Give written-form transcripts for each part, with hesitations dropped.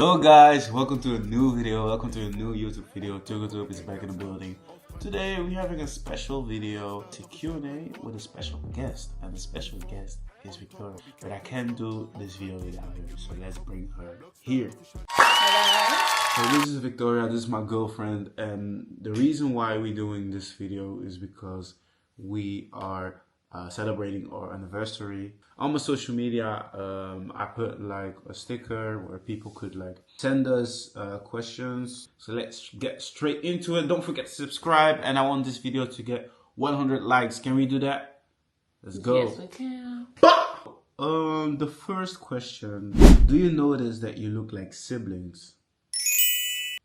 Hello guys, welcome to a new video, welcome to a new YouTube video. Tuku is back in the building. Today we're having a special video, it's a Q&A with a special guest, and the special guest is Victoria. But I can't do this video without her, so let's bring her here. So this is Victoria, this is my girlfriend, and the reason why we're doing this video is because we are celebrating our anniversary. On my social media, I put like a sticker where people could like send us questions. So let's get straight into it. Don't forget to subscribe, and I want this video to get 100 likes. Can we do that? Let's go. Yes, we can. The first question: do you notice that you look like siblings?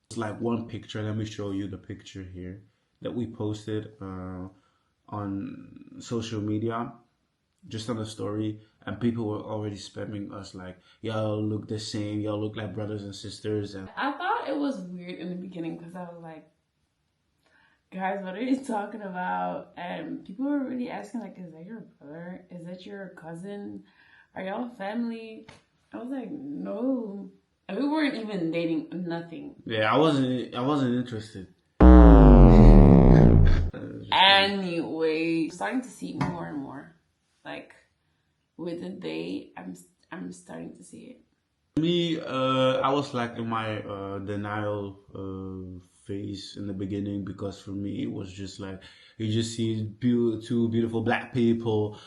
It's like one picture. Let me show you the picture here that we posted on social media, just on a story, and people were already spamming us like, y'all look the same, y'all look like brothers and sisters. And I thought it was weird in the beginning because I was like, guys, what are you talking about? And people were really asking like, is that your brother? Is that your cousin? Are y'all family? I was like, no. And we weren't even dating, nothing. yeah, I wasn't interested. Anyway, I'm starting to see more and more. Like with the day, I'm starting to see it. Me, I was like in my denial phase in the beginning, because for me it was just like you just see two beautiful black people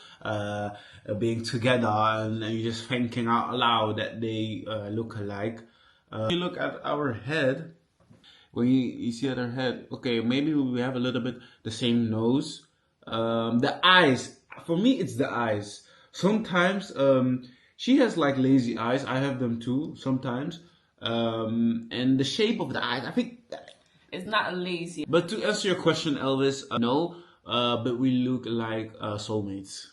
being together, and you're just thinking out loud that they look alike. You look at our head. When you see at her head, okay, maybe we have a little bit the same nose. The eyes, for me, it's the eyes. Sometimes she has like lazy eyes. I have them too sometimes. And the shape of the eyes, I think it's not lazy. But to answer your question, Elvis, no. But we look like soulmates.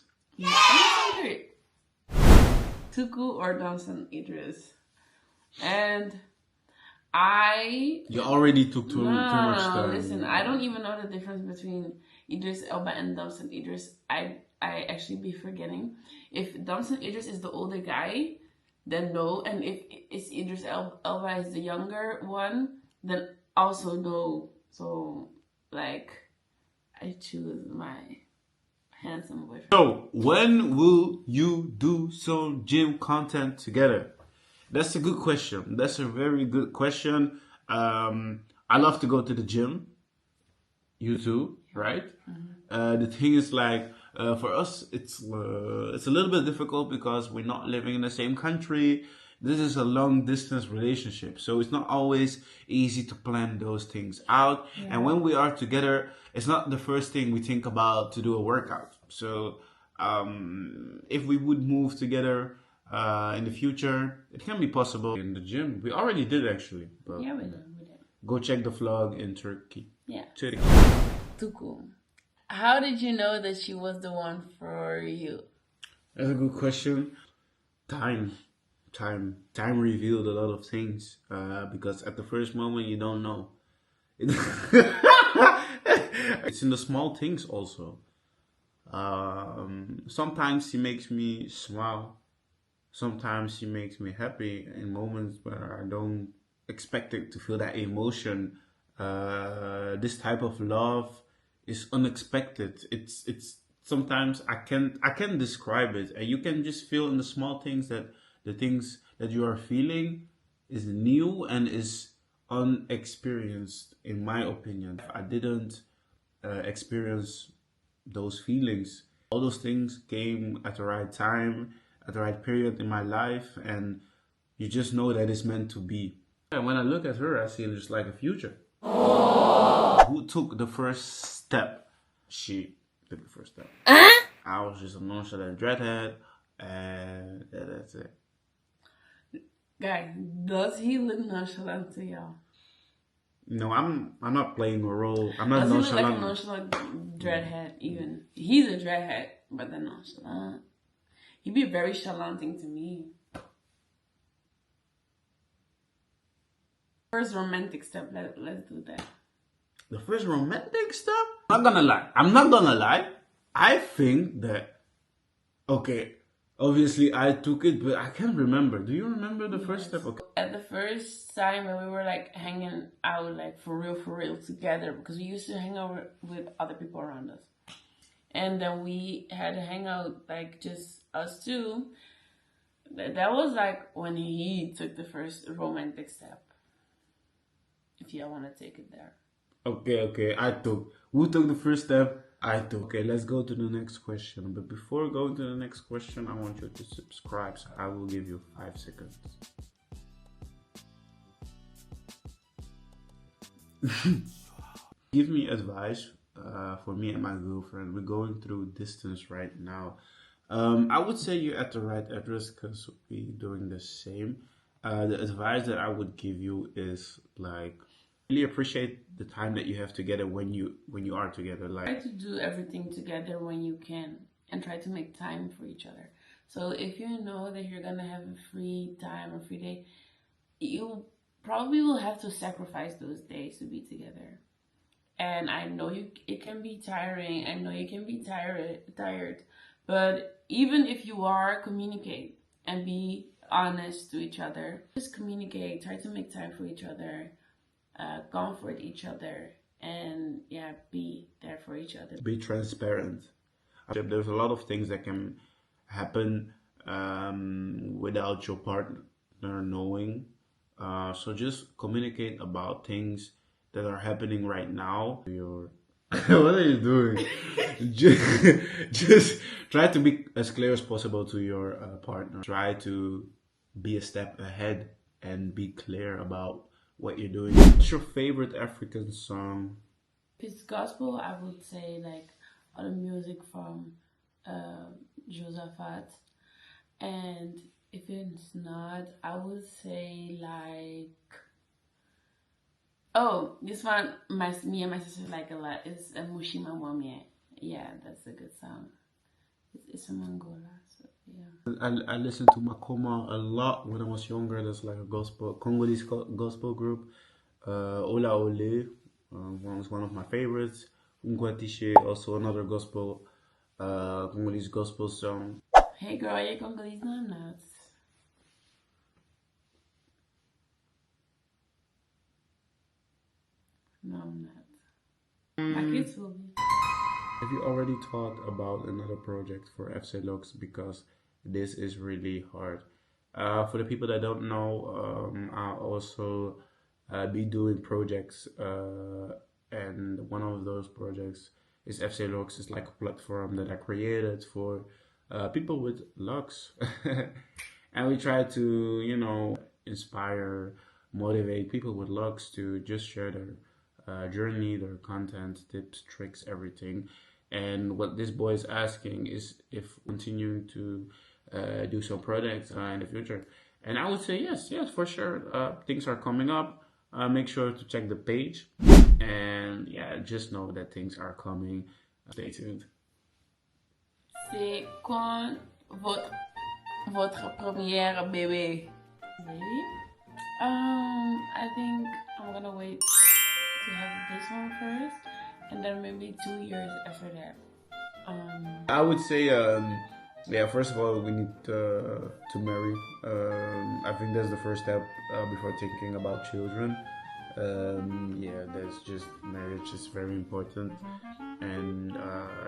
Tuku or Damson, Idris, and you already took too much time. Listen, I don't even know the difference between Idris Elba and Damson Idris. I actually be forgetting. If Damson Idris is the older guy, then no. And if it's Idris Elba is the younger one, then also no. So, like, I choose my handsome boyfriend. So, when will you do some gym content together? That's a good question. That's a very good question. I love to go to the gym. You too, right? Mm-hmm. The thing is, like, for us, it's a little bit difficult because we're not living in the same country. This is a long distance relationship, so it's not always easy to plan those things out. Yeah. And when we are together, it's not the first thing we think about to do a workout. So if we would move together in the future, it can be possible in the gym. We already did, actually. But yeah, we did. Go check the vlog in Turkey. Yeah. Turkey. Tuku. How did you know that she was the one for you? That's a good question. Time revealed a lot of things, because at the first moment you don't know. It's in the small things also. Sometimes she makes me smile. Sometimes she makes me happy in moments where I don't expect it to feel that emotion. This type of love is unexpected. It's sometimes I can't describe it, and you can just feel in the small things that the things that you are feeling is new and is unexperienced, in my opinion. I didn't experience those feelings. All those things came at the right time, at the right period in my life, and you just know that it's meant to be. And when I look at her, I see it just like a future. Who took the first step? She took the first step. I was just a nonchalant dreadhead, and that's it. Guy, does he look nonchalant to y'all? No, I'm not playing a role. I'm not nonchalant. Does he look like a nonchalant dreadhead even? He's a dreadhead, but then nonchalant. He'd be very chalanting to me. First romantic step, let's do that. The first romantic step? I'm not gonna lie. I think that, okay, Obviously, I took it, but I can't remember. Do you remember the first Yes. step? Okay. At the first time when we were like hanging out like for real together, because we used to hang out with other people around us. And then we had a hangout like just us two. That was like when he took the first romantic step. If you want to take it there. Okay, I took. Who took the first step? I took. Okay, let's go to the next question. But before going to the next question, I want you to subscribe. So I will give you 5 seconds. Give me advice for me and my girlfriend. We're going through distance right now. I would say you're at the right address because we're doing the same. The advice that I would give you is like really appreciate the time that you have together when you are together. Try Like to do everything together when you can and try to make time for each other. So if you know that you're gonna have a free time or free day, you probably will have to sacrifice those days to be together. And I know it can be tiring. I know you can be tired. But even if you are, communicate and be honest to each other. Just communicate. Try to make time for each other. Comfort each other, and yeah, be there for each other. be transparent. There's a lot of things that can happen without your partner knowing. So just communicate about things that are happening right now. Your what are you doing? just try to be as clear as possible to your partner. Try to be a step ahead and be clear about what you're doing. What's your favorite African song? If it's gospel, I would say like all the music from Josaphat. And if it's not, I would say like, oh, this one me and my sister like a lot. It's a Mushima Mwamye. Yeah, that's a good song. It's from Angola, so yeah. I listened to Makoma a lot when I was younger. That's like a gospel Congolese gospel group. Ola Ole was one of my favorites. Ungwatishe, also another gospel Congolese gospel song. Hey girl, are you Congolese? No, I'm not. No, I'm not. My kids will be. Have you already thought about another project for FC Locs? Because this is really hard. For the people that don't know, I'll also be doing projects, and one of those projects is FC Locs. It's like a platform that I created for people with locs, and we try to, inspire, motivate people with locs to just share their journey, their content, tips, tricks, everything. And what this boy is asking is if continuing to do some projects in the future. And I would say yes, for sure. Things are coming up. Make sure to check the page. And yeah, just know that things are coming. Stay tuned. C'est quand votre première bébé? Baby? I think I'm gonna wait to have this one first, and then maybe 2 years after that. I would say, yeah, first of all, we need to marry. I think that's the first step before thinking about children. Yeah, that's just marriage is very important, and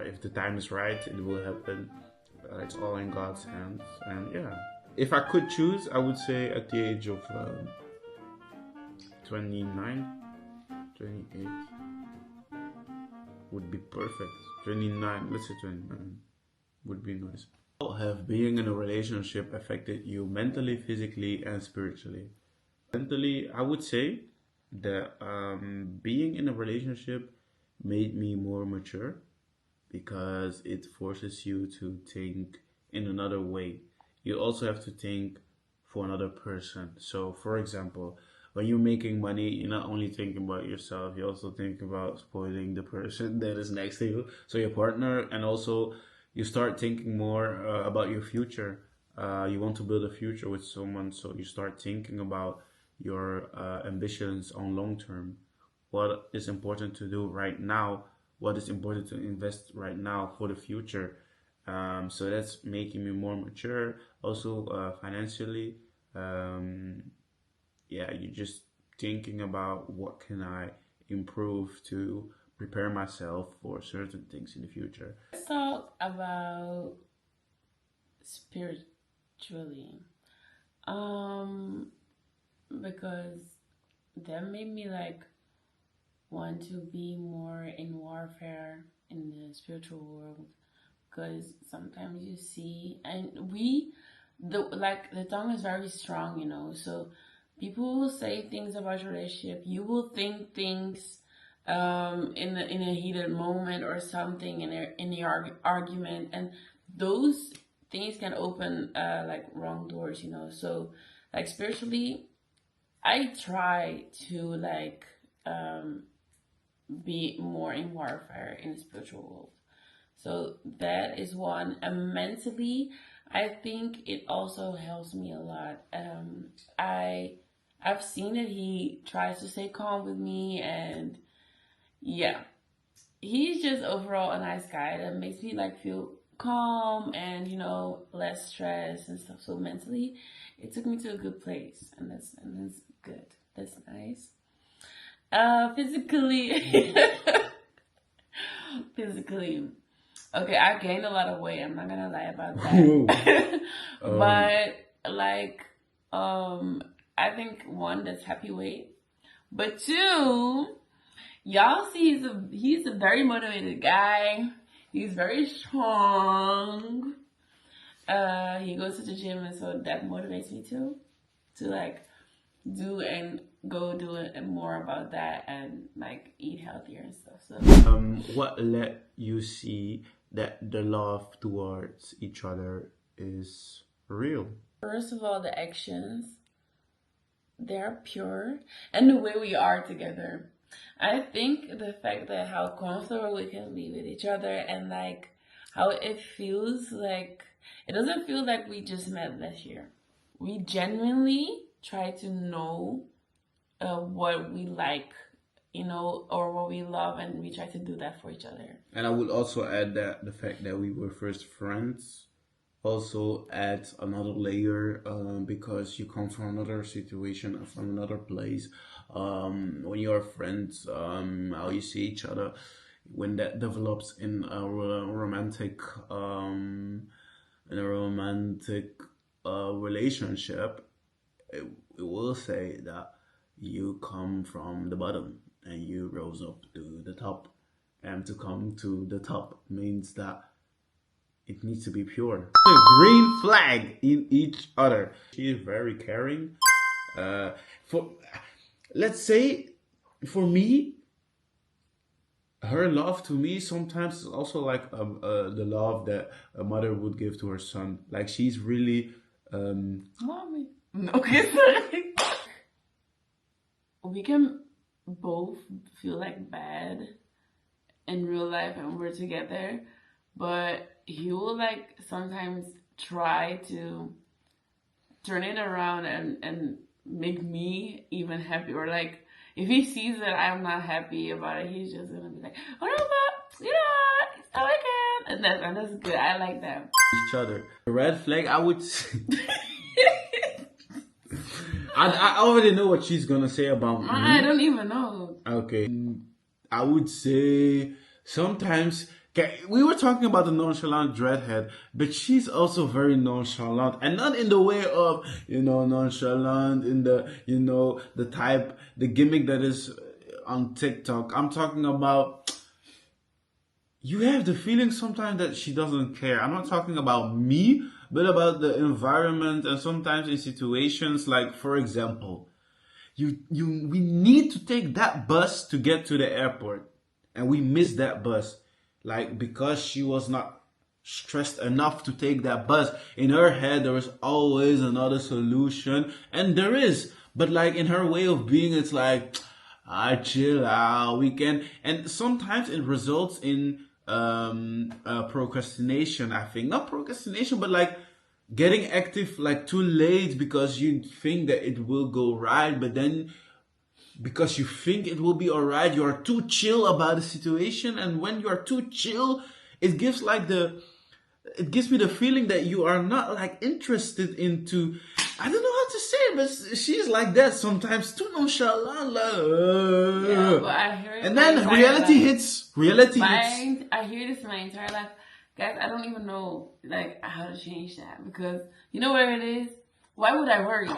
if the time is right, it will happen. It's all in God's hands, and yeah. If I could choose, I would say at the age of 29, 28 would be perfect. 29, let's say 29 would be nice. How have being in a relationship affected you mentally, physically, and spiritually? Mentally, I would say that being in a relationship made me more mature because it forces you to think in another way. You also have to think for another person. So, for example, when you're making money, you're not only thinking about yourself, you also think about spoiling the person that is next to you, so your partner, and also you start thinking more about your future. You want to build a future with someone, so you start thinking about your ambitions on long term. What is important to do right now? What is important to invest right now for the future? So that's making me more mature. Also, financially, um, yeah, you're just thinking about what can I improve to prepare myself for certain things in the future. Let's talk about spiritually. Um, because that made me like want to be more in warfare in the spiritual world. Because sometimes you see, and the tongue is very strong, so people will say things about your relationship. You will think things in a heated moment or something in the argument, and those things can open like wrong doors, so like spiritually I try to like be more in warfare in the spiritual world. So that is one. And mentally, I think it also helps me a lot. I've seen that he tries to stay calm with me, and yeah, he's just overall a nice guy that makes me like feel calm and less stress and stuff. So mentally, it took me to a good place, and that's good. That's nice. Physically, physically. Okay, I gained a lot of weight. I'm not gonna lie about that. But like, I think one, that's happy weight, but two, y'all see he's a very motivated guy. He's very strong. He goes to the gym, and so that motivates me too, to like do and go do it more about that and like eat healthier and stuff. So What let you see that the love towards each other is real? first of all, the actions, they're pure, and the way we are together. I think the fact that how comfortable we can be with each other, and like how it feels like it doesn't feel like we just met last year. We genuinely try to know what we like, or what we love, and we try to do that for each other. And I would also add that the fact that we were first friends also adds another layer, because you come from another situation, from another place. When you're friends, how you see each other, when that develops in a romantic relationship, it will say that you come from the bottom and you rose up to the top. And to come to the top means that it needs to be pure. The green flag in each other. She is very caring. For let's say, for me, her love to me sometimes is also like the love that a mother would give to her son. Like she's really Mommy. Okay, sorry. We can both feel like bad in real life and we're together, but he will like sometimes try to turn it around and make me even happy, or like if he sees that I'm not happy about it, he's just gonna be like, oh no, but it's all I can, and that's good. I like that. each other. The red flag, I would say. I already know what she's gonna say about me. I don't even know. Okay. I would say sometimes, okay, we were talking about the nonchalant dreadhead, but she's also very nonchalant, and not in the way of, nonchalant in the, the gimmick that is on TikTok. I'm talking about, you have the feeling sometimes that she doesn't care. I'm not talking about me, but about the environment, and sometimes in situations like, for example, we need to take that bus to get to the airport, and we miss that bus, like because she was not stressed enough to take that bus. In her head there is always another solution, and there is, but like in her way of being, it's like, chill out, we can. And sometimes it results in procrastination. I think not procrastination, but like getting active like too late because you think that it will go right, but then because you think it will be alright, you are too chill about the situation. And when you are too chill, it gives like the it gives me the feeling that you are not like interested into. I don't know how to say it, but she's like that sometimes too nonchalant. Yeah, but I hear it. And then reality hits. Reality hits. I hear this my entire life, guys. I don't even know like how to change that because you know where it is. Why would I worry?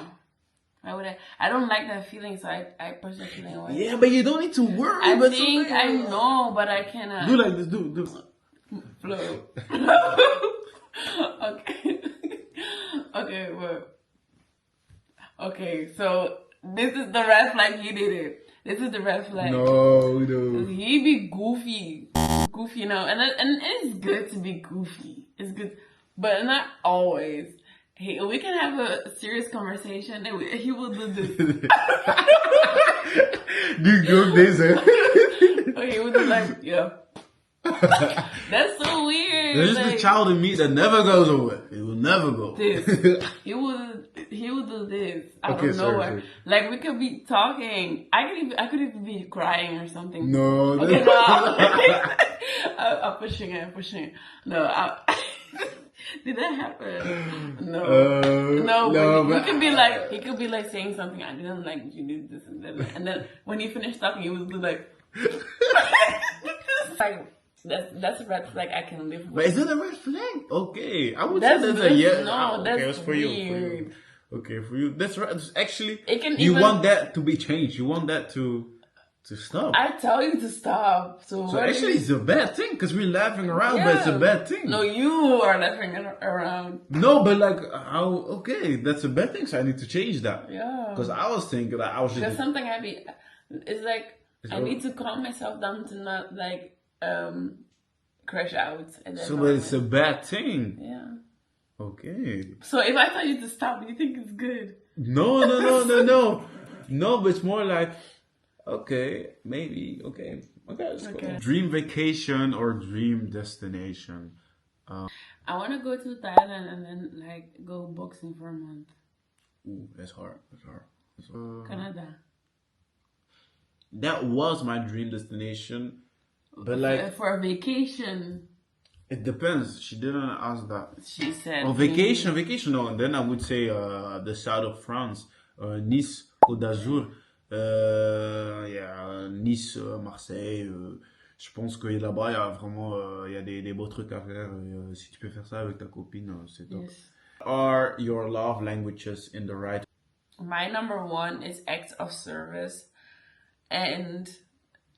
Why would I? I don't like that feeling, so I push that feeling away. Yeah, but you don't need to worry. I think I know, but I cannot. Do like this. Do. Flow. Okay. Okay, well. Okay, so this is the red flag. He did it. This is the red flag. No. He be goofy, you know, and it's good to be goofy. It's good, but not always. Hey, we can have a serious conversation, and he will do this. Do good this, He will do like, yeah. That's so weird. There's like, the child in me that never goes away. It will never go. This. He will do this out of nowhere. Sorry. Like we could be talking. I could even be crying or something. No. Okay, no. I'm pushing it. No. Did that happen? No. But he could be like saying something. I didn't like you did this and then when he finished talking, he was like. Like that's a red flag I can live with. But is that a red flag? Okay, I would say that's a yes. No, that's okay, for weird. You. Okay, for you. That's right. Actually, you want that to be changed. You want that to stop. I tell you to stop. So actually, it's a bad thing because we're laughing around, but it's a bad thing. No, you are laughing around. No, but like how? Okay, that's a bad thing. So I need to change that. Yeah. Because I was thinking that I was. That's something it's like I need to calm myself down to not like crash out. And then but it's a bad thing. Yeah. Okay. So if I tell you to stop, you think it's good? No. No, but it's more like, okay, maybe, okay. Let's go. Dream vacation or dream destination? I want to go to Thailand and then like go boxing for a month. Ooh, that's hard. Canada. That was my dream destination, but like for a vacation. It depends. She didn't ask that. She said. Oh, vacation. No. And then I would say the south of France, Nice, Côte d'Azur, Nice, Marseille. Je pense que là-bas, il y a vraiment, il y a des beaux trucs à faire. Si tu peux faire ça avec ta copine, c'est top. Yes. Are your love languages in the right? My number one is acts of service, and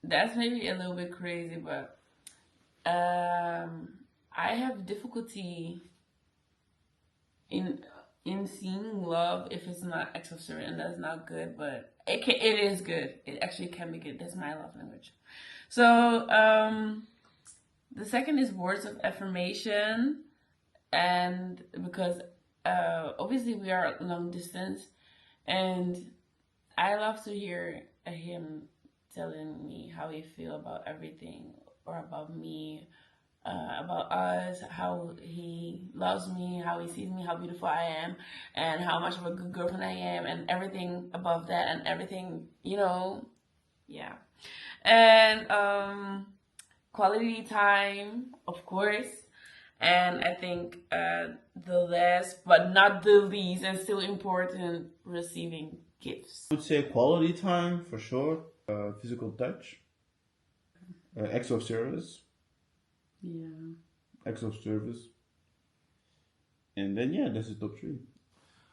that's maybe a little bit crazy, but I have difficulty in seeing love if it's not acts of service, and that's not good, but it is good. It actually can be good. That's my love language. So the second is words of affirmation, and because obviously we are long distance, and I love to hear him telling me how he feel about everything or about me. About us, how he loves me, how he sees me, how beautiful I am, and how much of a good girlfriend I am, and everything above that, and everything, yeah. And quality time, of course, and I think the last but not the least, and still important, receiving gifts. I would say quality time for sure, physical touch, acts of service. Yeah. Acts of service. And then, that's the top 3.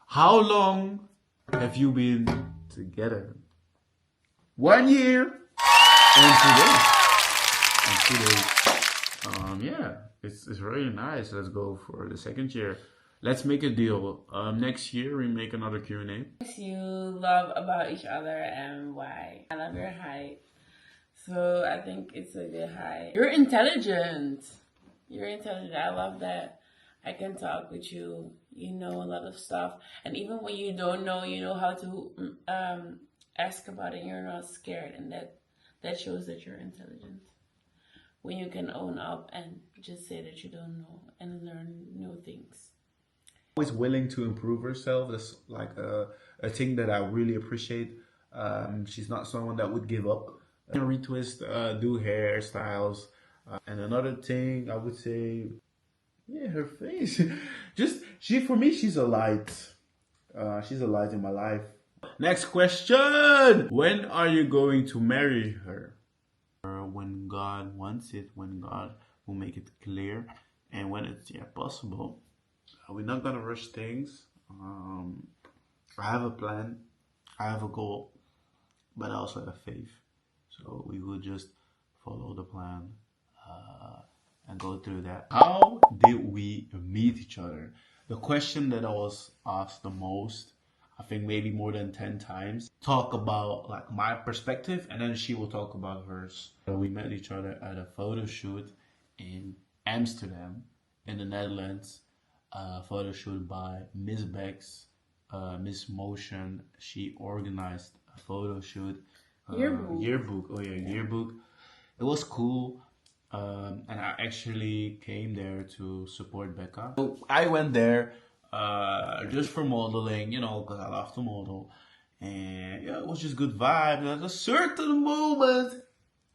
How long have you been together? 1 year and 2 days. It's very nice. Let's go for the second year. Let's make a deal. Next year we make another Q&A. You love about each other and why? I love your height. So I think it's a good height. You're intelligent. I love that. I can talk with you. You know a lot of stuff. And even when you don't know, you know how to ask about it. You're not scared. And that shows that you're intelligent. When you can own up and just say that you don't know and learn new things. Always willing to improve herself. That's like a thing that I really appreciate. She's not someone that would give up. Retwist, do hairstyles. And another thing I would say, Yeah, her face. Just for me, she's a light. She's a light in my life. Next question. When are you going to marry her? When God wants it, when God will make it clear, and when it's possible. We're not gonna rush things. I have a plan, I have a goal, but I also have faith. So we will just follow the plan and go through that. How did we meet each other? The question that I was asked the most, I think maybe more than 10 times. Talk about like my perspective, and then she will talk about hers. We met each other at a photo shoot in Amsterdam, in the Netherlands. Photo shoot by Miss Bex, Miss Motion. She organized a photo shoot. Yearbook. Oh yeah, yearbook. It was cool. And I actually came there to support Becca. So I went there just for modeling, because I love to model. And yeah, it was just good vibes. At a certain moment,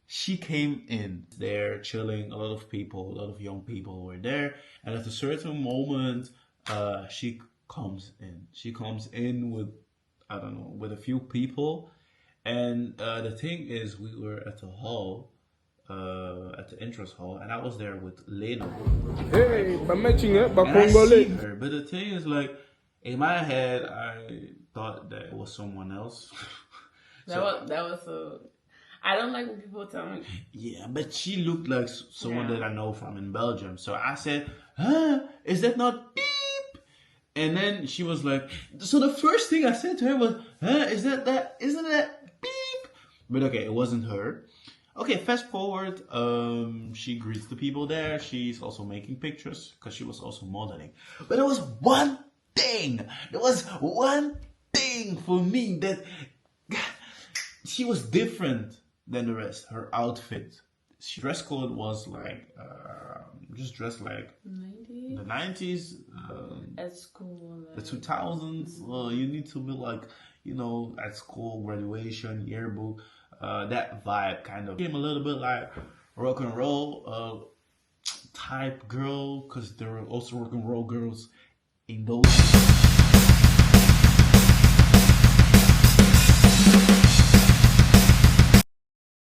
she came in there chilling. A lot of people, a lot of young people were there. And at a certain moment, she comes in. She comes in with, I don't know, with a few people. And the thing is, we were at the hall, at the entrance hall, and I was there with Lena. Hey, by matching it, by And I see Congolese. her, but the thing is, like, in my head, I thought that it was someone else. That was so. I don't like when people tell me. Yeah, but she looked like someone that I know from in Belgium. So I said, huh, is that not beep? And then she was like, so the first thing I said to her was, huh, isn't that beep? But okay, it wasn't her. Okay, fast forward, she greets the people there. She's also making pictures because she was also modeling. But there was one thing. There was one thing for me that she was different than the rest. Her outfit, dress code was like, just dressed like 90s? the 90s, At school. the 2000s. You need to be like, at school, graduation, yearbook, that vibe kind of. Came a little bit like rock and roll type girl, because there were also rock and roll girls in those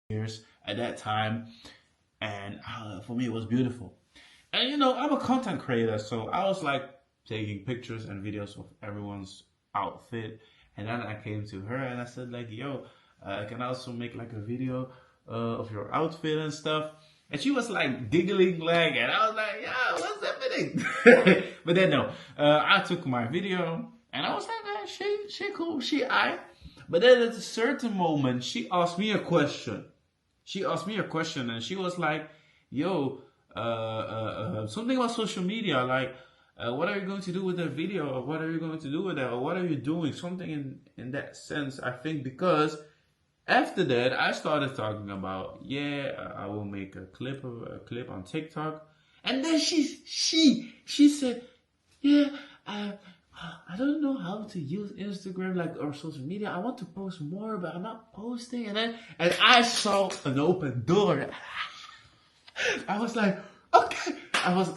years at that time, and for me it was beautiful. And I'm a content creator, so I was like taking pictures and videos of everyone's outfit, and then I came to her and I said like, yo, can I also make like a video of your outfit and stuff? And she was like giggling like, and I was like, yeah, what's happening? But then no, I took my video and I was like, she cool, but then at a certain moment she asked me a question. And she was like, yo, something about social media, like, what are you going to do with that video? Or what are you going to do with that? Or what are you doing? Something in that sense, I think, because after that, I started talking about, I will make a clip on TikTok. And then she said, I don't know how to use Instagram or social media. I want to post more, but I'm not posting. And I saw an open door. I was like, okay. I was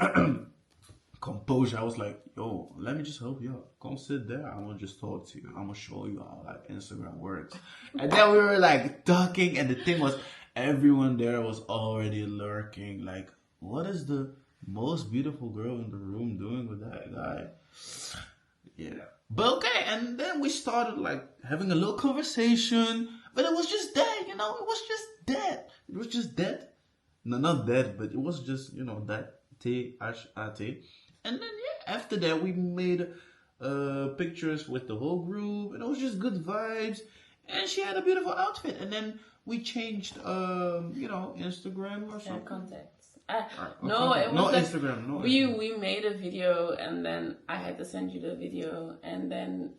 composure. I was like, yo, let me just help you out. Come sit there. I want to just talk to you. I'm gonna show you how like Instagram works. And then we were like talking, and the thing was, everyone there was already lurking. Like, what is the most beautiful girl in the room doing with that guy? Yeah. But okay, and then we started like having a little conversation. But it was just that, it was just that. It was just that. No, not that, but it was just, that. T-H-A-T. And then, after that, we made pictures with the whole group. And it was just good vibes. And she had a beautiful outfit. And then we changed, Instagram or something. Yeah, contacts. No, it was no like, Instagram. No we Instagram. we made a video, and then I had to send you the video, and then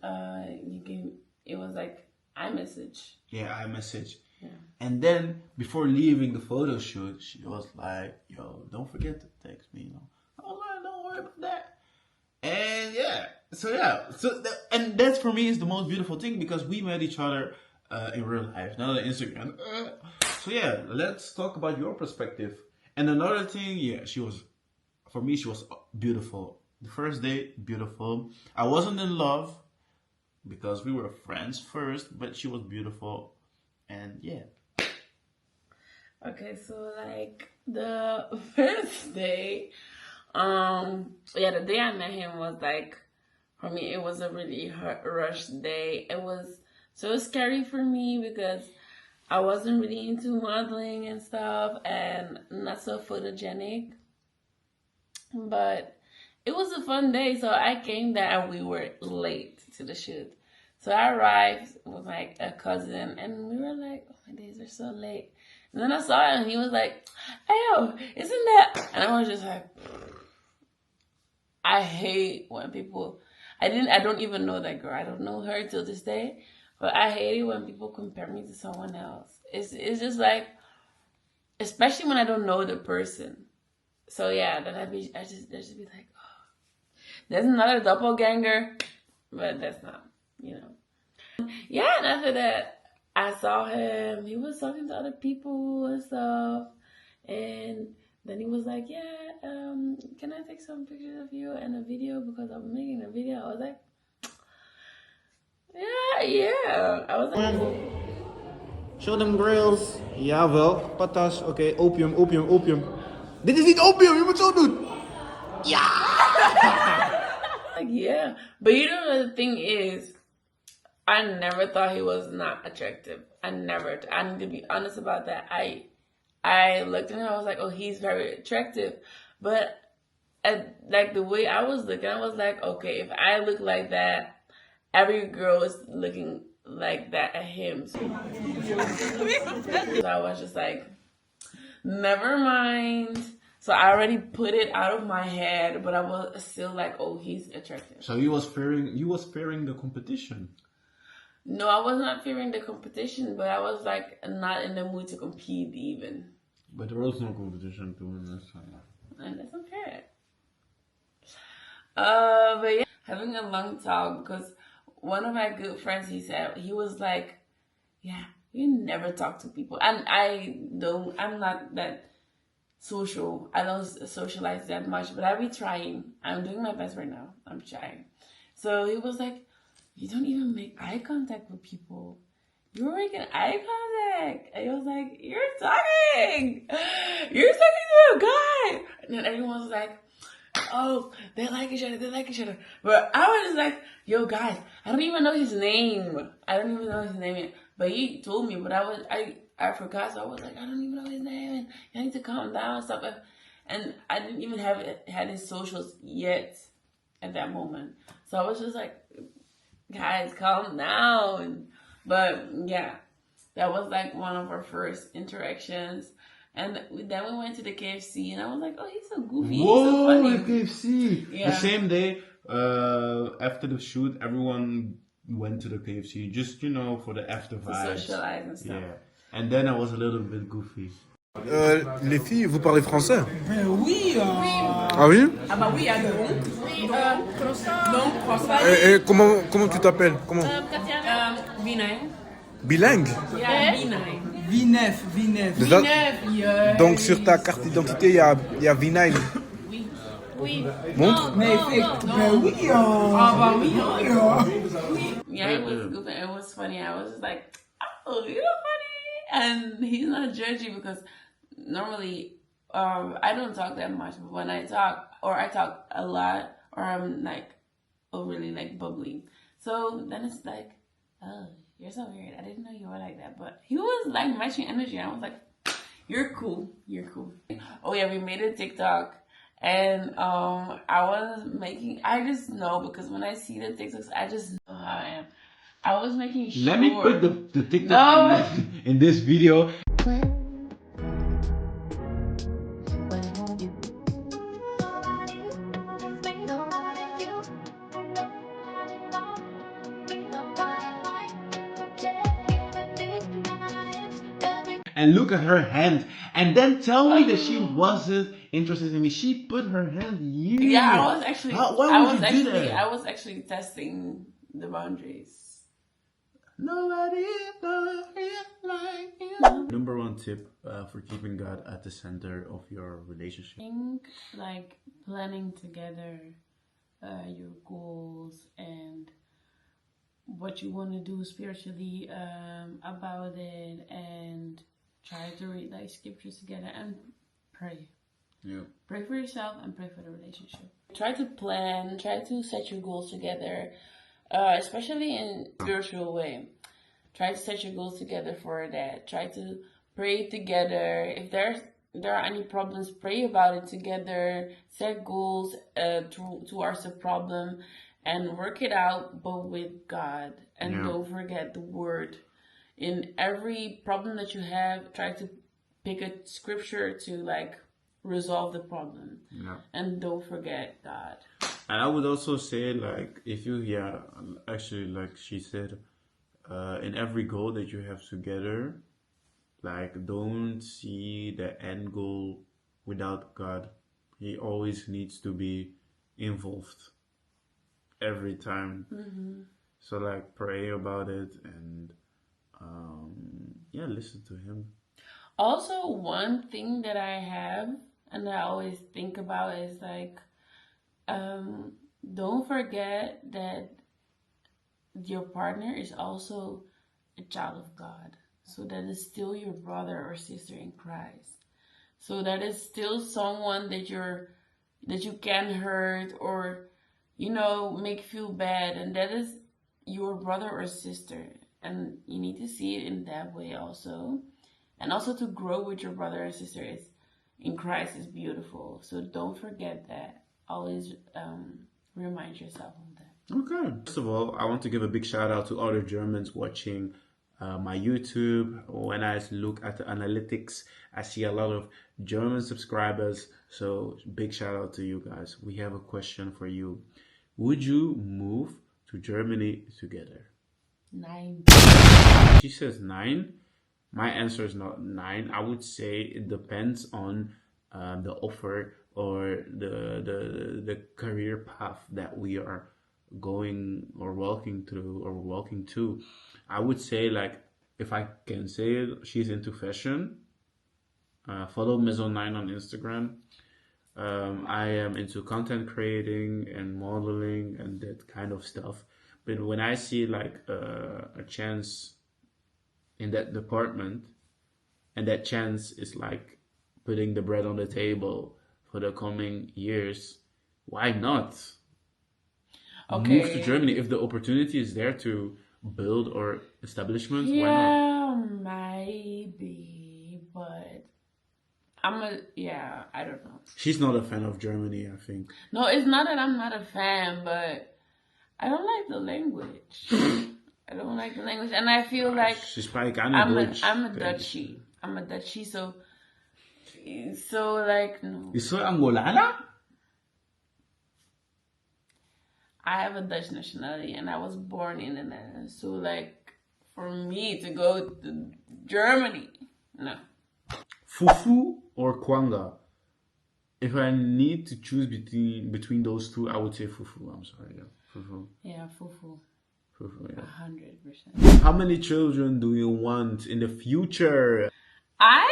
it was like iMessage. Yeah, iMessage. Yeah. And then before leaving the photo shoot, she was like, "Yo, don't forget to text me." I was like, "Don't worry about that." And and that for me is the most beautiful thing, because we met each other in real life, not on Instagram. So let's talk about your perspective. And another thing, she was for me, she was beautiful. The first date, beautiful. I wasn't in love because we were friends first, but she was beautiful, and yeah. Okay, so like the first day, the day I met him was like, for me, it was a really rushed day. It was so scary for me because I wasn't really into modeling and stuff and not so photogenic. But it was a fun day, so I came there and we were late to the shoot. So I arrived with like a cousin and we were like, oh my days are so late. And then I saw it and he was like, hey yo, isn't that? And I was just like, I hate when people, I don't even know that girl. I don't know her till this day. But I hate it when people compare me to someone else. It's just like, especially when I don't know the person. So yeah, then I'd just be like, oh, there's another doppelganger, but that's not, you know. Yeah, and after that, I saw him. He was talking to other people and stuff, and then he was like, yeah, can I take some pictures of you and a video because I'm making a video? I was like, yeah. I was like, Show them grills. Jawel, patas. Oké, opium. Dit is niet opium, je moet zo doen. like, yeah. But you know, the thing is, I never thought he was not attractive. I need to be honest about that. I looked at him, I was like, oh, he's very attractive. But like the way I was looking, I was like, okay, if I look like that, every girl is looking like that at him. So I was just like, never mind. So I already put it out of my head, but I was still like, oh, he's attractive. So you was fearing the competition. No, I was not fearing the competition, but I was like not in the mood to compete even. But there was no competition to win this. And that's okay. But yeah, having a long talk because one of my good friends, he was like, yeah, you never talk to people. And I'm not that social. I don't socialize that much, but I be trying. I'm doing my best right now. I'm trying. So he was like, you don't even make eye contact with people. You're making eye contact. And he was like, you're talking to a guy. And then everyone was like, oh, they like each other. But I was just like, yo, guys, I don't even know his name. Yet. But he told me, but I forgot. So I was like, I don't even know his name. And I need to calm down and stuff. And I didn't even had his socials yet at that moment. So I was just like, guys, calm down. But yeah, that was like one of our first interactions. And then we went to the KFC, and I was like, oh, he's so goofy. Whoa, he's so funny. KFC. Yeah. The same day, after the shoot, everyone went to the KFC, just, for the after vibes. To socialize and stuff. Yeah. And then I was a little bit goofy. Les filles, vous parlez français? Oui. Ah oui? Ah bah oui, à donc. Donc, croissant. Et comment tu t'appelles? Comment? Vinay. Bilingue? Yeah, Vinay. Vinef. Donc sur ta carte d'identité, il y a Vinay. Oui. Montre? Mais oui. Ah bah oui. Yeah, it was goofy. It was funny. I was just like, oh, you're funny. And he's not judgy because normally I don't talk that much. But when I talk a lot, or I'm like overly like bubbly. So then it's like, oh, you're so weird. I didn't know you were like that. But he was like matching energy. I was like, you're cool. Oh yeah, we made a TikTok. And I just know because when I see the TikToks, I just know how I am. I was making sure. Let me put the TikTok in this video. And look at her hand, and then tell me that she wasn't interested in me. She put her hand here. Yeah, I was actually. Why would you do that? I was actually testing the boundaries. Nobody like you. Number one tip for keeping God at the center of your relationship. I think like planning together your goals and what you want to do spiritually about it, and try to read like scriptures together and pray. Yeah. Pray for yourself and pray for the relationship. Try to plan, try to set your goals together, especially in spiritual way. Try to set your goals together for that. Try to pray together. If there are any problems, pray about it together. Set goals towards the problem and work it out, but with God. And don't forget the word. In every problem that you have, try to pick a scripture to like resolve the problem. Yeah. And don't forget God. And I would also say, like, if you, actually, like she said, in every goal that you have together, like, don't see the end goal without God. He always needs to be involved every time. Mm-hmm. So, like, pray about it and, listen to him. Also, one thing that I have and I always think about is like, don't forget that your partner is also a child of God. So that is still your brother or sister in Christ. So that is still someone that you can hurt or, make feel bad. And that is your brother or sister. And you need to see it in that way also. And also to grow with your brother or sister in Christ is beautiful. So don't forget that. Always remind yourself of that. Okay. First of all, I want to give a big shout out to other Germans watching my YouTube. When I look at the analytics, I see a lot of German subscribers. So big shout out to you guys. We have a question for you. Would you move to Germany together? 9. She says 9. My answer is not 9. I would say it depends on the offer or the career path that we are going or walking through or walking to. I would say, like, if I can say it, she's into fashion. Follow Maison9 on Instagram. I am into content creating and modeling and that kind of stuff. But when I see like a chance in that department, and that chance is like putting the bread on the table for the coming years, why not? Okay. Move to Germany if the opportunity is there to build or establishments. Why not? Yeah, maybe, but I don't know. She's not a fan of Germany, I think. No, it's not that I'm not a fan, but I don't like the language. I don't like the language, and I feel like Ze spreken aan I'm Deutsch. a Dutchie. I'm a Dutchie, so like no. Je soy Angolana? I have a Dutch nationality, and I was born in the Netherlands. So like, for me to go to Germany, no. Fufu or Kwanga? If I need to choose between those two, I would say Fufu. I'm sorry, Fufu. Yeah, Fufu. Fufu, yeah. 100%. How many children do you want in the future? I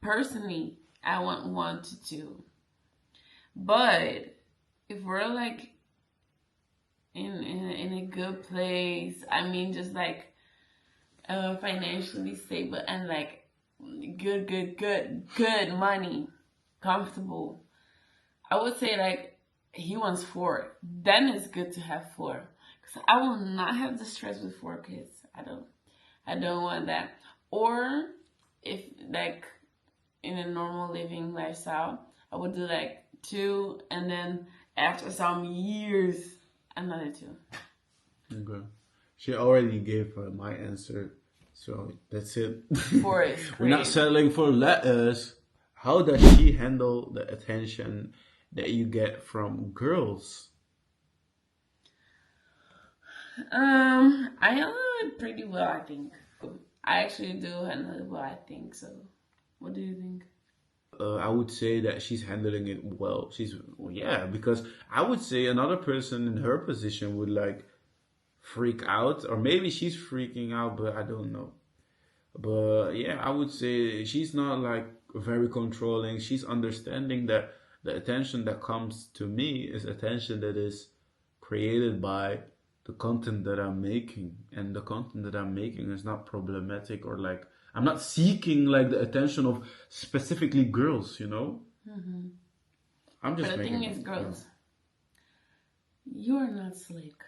personally, I want 1 to 2. But if we're like in a good place, I mean, just like financially stable and like good money, comfortable, I would say like he wants 4. Then it's good to have 4. Because I will not have the stress with 4 kids. I don't want that. Or if like in a normal living lifestyle, I would do like 2, and then after some years, another 2. Okay. She already gave my answer, so that's it. 4 is We're not great. settling for less. How does she handle the attention that you get from girls? I handle it pretty well, I think. I actually do handle it well, I think. So, what do you think? I would say that she's handling it well. Because I would say another person in her position would like freak out, or maybe she's freaking out, but I don't know. But yeah, I would say she's not like very controlling. She's understanding that the attention that comes to me is attention that is created by the content that I'm making. And the content that I'm making is not problematic or like, I'm not seeking like the attention of specifically girls, you know? I'm just But the making thing is, girls, you are not slick.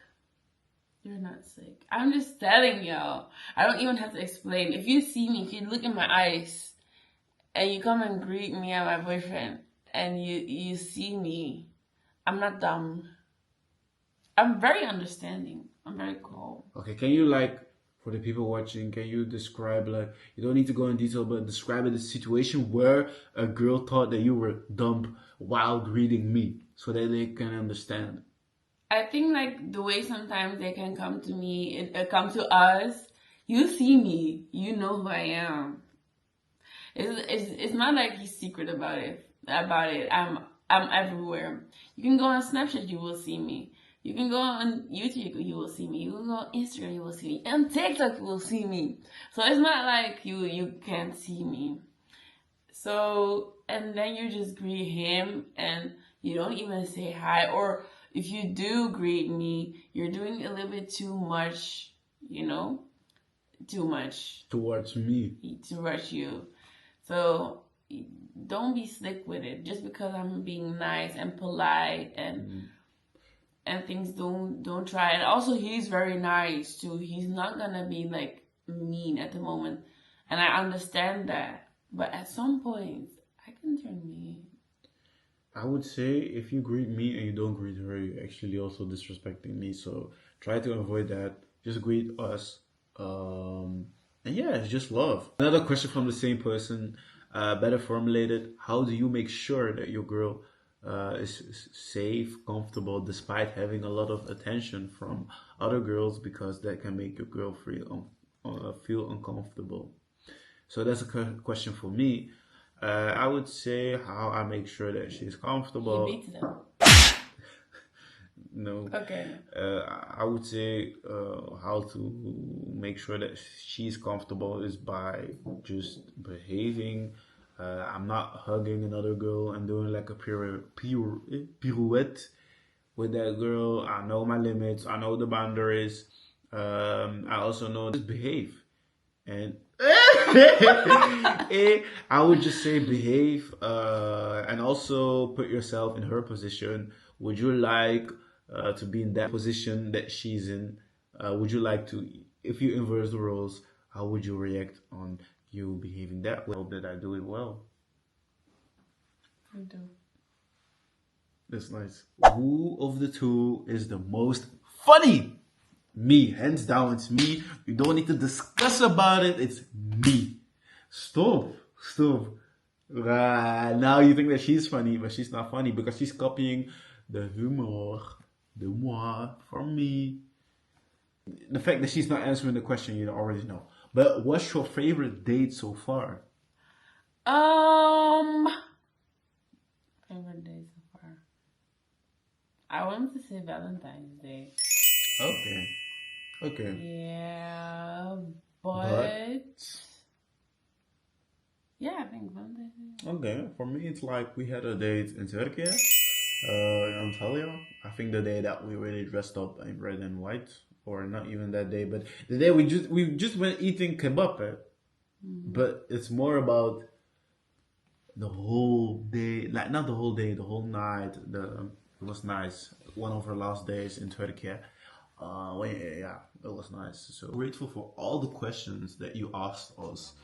You're not slick. I'm just telling y'all. I don't even have to explain. If you see me, if you look in my eyes, and you come and greet me and my boyfriend, and you see me, I'm not dumb. I'm very understanding. I'm very cool. Okay, can you like, for the people watching, can you describe like, you don't need to go in detail, but describe the situation where a girl thought that you were dumb while greeting me, so that they can understand. I think like the way sometimes they can come to me, come to us. You see me, you know who I am. It's not like he's secret about it. I'm everywhere. You can go on Snapchat, you will see me. You can go on YouTube, you will see me. You can go on Instagram, you will see me. On TikTok, you will see me. So it's not like you can't see me. So, and then you just greet him and you don't even say hi. Or if you do greet me, you're doing a little bit too much, you know? Too much. Towards me. Towards you. So don't be slick with it. Just because I'm being nice and polite and things, don't try. And also he's very nice too. He's not gonna be like mean at the moment. And I understand that. But at some point I can turn mean. I would say if you greet me and you don't greet her, you're actually also disrespecting me. So try to avoid that. Just greet us. And yeah, it's just love. Another question from the same person, better formulated. How do you make sure that your girl is safe, comfortable, despite having a lot of attention from other girls, because that can make your girl feel uncomfortable? So that's a question for me. I would say how I make sure that she's comfortable. You beat them. No. Okay. I would say how to make sure that she's comfortable is by just behaving. I'm not hugging another girl and doing like a pirouette with that girl. I know my limits. I know the boundaries. I also know just behave. And I would just say behave, and also put yourself in her position. Would you like to be in that position that she's in? Would you like to, if you inverse the roles, how would you react on you behaving that way? I hope that I do it well. I do. That's nice. Who of the two is the most funny? Me, hands down, it's me. We don't need to discuss about it. It's me. Stop. Now you think that she's funny, but she's not funny because she's copying the humor de moi from me. The fact that she's not answering the question, you already know. But what's your favorite date so far? Favorite day so far. I wanted to say Valentine's Day. Okay. Yeah, but yeah, I think Valentine's Day. Okay, for me it's like we had a date in Turkey, in Antalya. I think the day that we really dressed up in red and white, or not even that day, but the day we just went eating kebab. But it's more about the whole day, like not the whole day, the whole night. It was nice. One of our last days in Turkey. Yeah, it was nice. So grateful for all the questions that you asked us.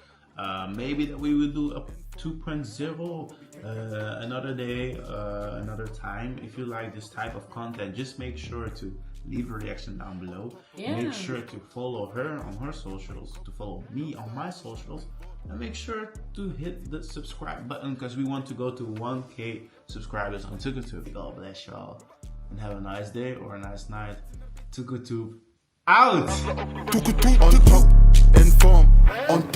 Maybe that we will do a 2.0 another day, another time. If you like this type of content, just make sure to leave a reaction down below. Yeah. Make sure to follow her on her socials, to follow me on my socials, and make sure to hit the subscribe button because we want to go to 1K subscribers on Tuku. God bless y'all and have a nice day or a nice night. Tuku out. Tuku on top, in form, on top.